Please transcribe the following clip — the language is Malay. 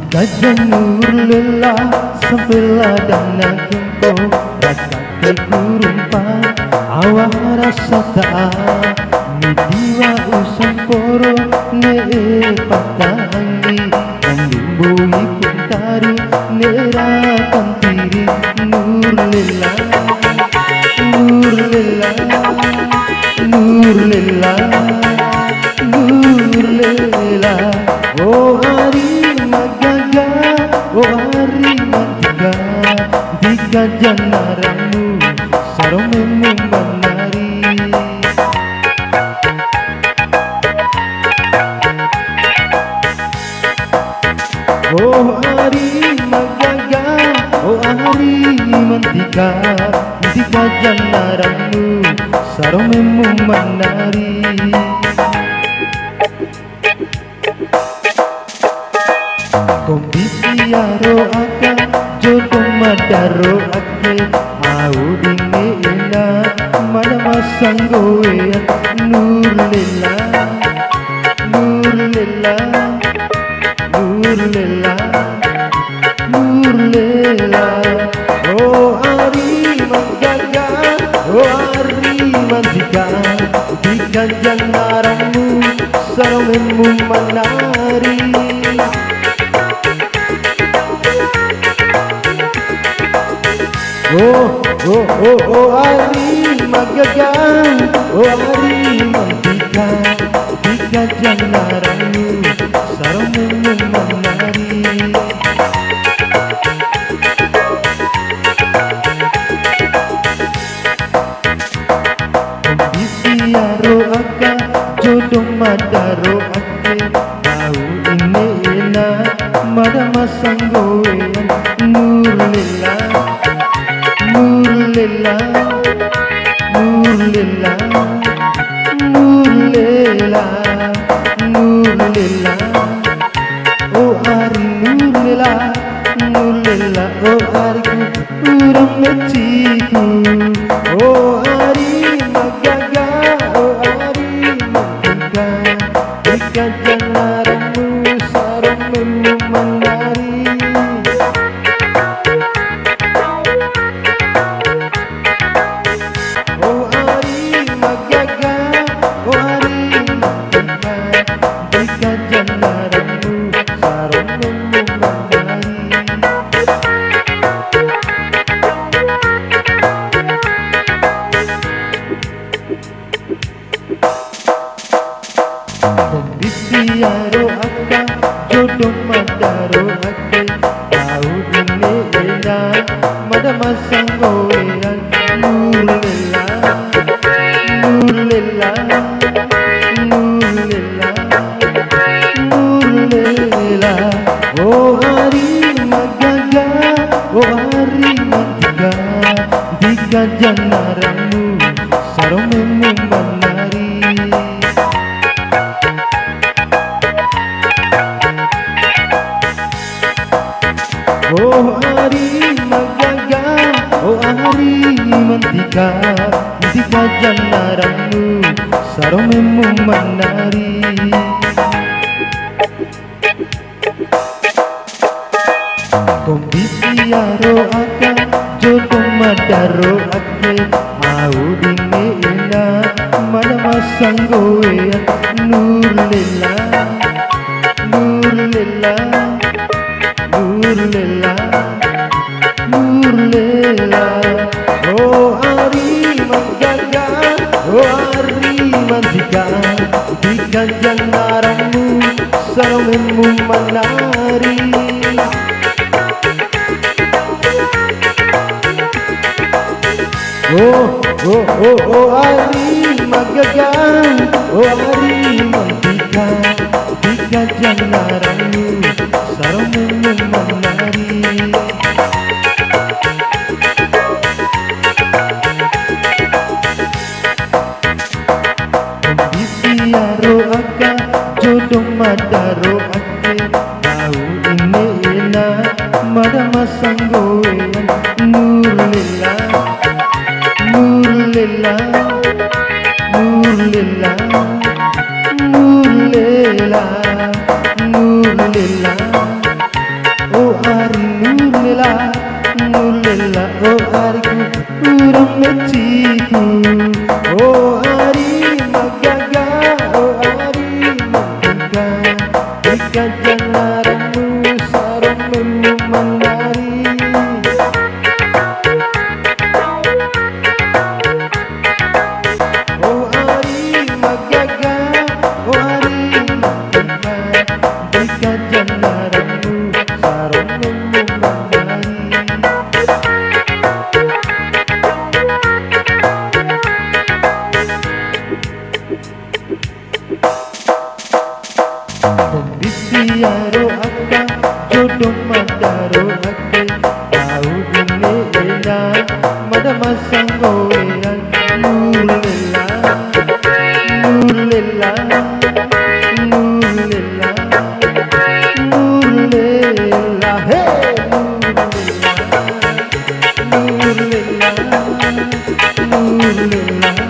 Kajian nur lelah sampai dan jumpa rasa kerumpang awak rasa tak ni diwa usang poro ne patangi membumbui pentaru nera kantiri nur lelah nur lelah nur lelah nur lelah oh hari oh hari matiga tiga janaramu sarong menari oh hari magaga oh hari matiga tiga janaramu sarong menari Kompisi aro aka jodoh madaro ake au dine ina mana masang goean nur lelah nur lelah nur lelah nur lelah oh ari magaga oh ari mantika tiga janaramu sarongmu menari Oh hari magagang oh hari mantika tiga janaramu sarong menari Kompisi aro aka jodoh madaro ake tahu ini ina mada masang goean nur lelah nur lelah nur lelah nur lelah nur lelah oh hari nur lelah nur lelah oh hari ku urang meciku oh hari magaga oh hari magaga tiga janaramu sarong menari Kompisi aro aka jodoh madaro ake tahu dine ina mada masang goean nur lelah nur lelah nur lelah nur lelah oh hari magaga oh hari matiga tiga janaramu sarong menari oh hari magaga oh hari mantika tiga janaramu sarong menari Kompisi aro aka jodoh madaro ake au dine ina mana masang goean nur lelah nur lelah nur lelah nur lelah oh hari magaga oh hari mantika tiga janaramu sarong menari Oh hari magagang, oh hari mantika, tiga janaramu, sarungmu menari. Kondisi aka, jodoh madaro ake, tahu ini enak, mada masang goyang, nur lillah. Nur lillah, nur lillah, nur lillah, nur lillah. Oh hari nur lillah, nur lillah. Oh hari urang meciku. Oh hari magaga, oh hari magaga. Jika janaramu sarungmu menari. Kondisi aka, jodoh madaro ake, tahu ini enak, mada masang goyang, nur lillah, nur lillah, nur lillah, nur lillah, hey, nur lillah, nur lillah, nur lillah.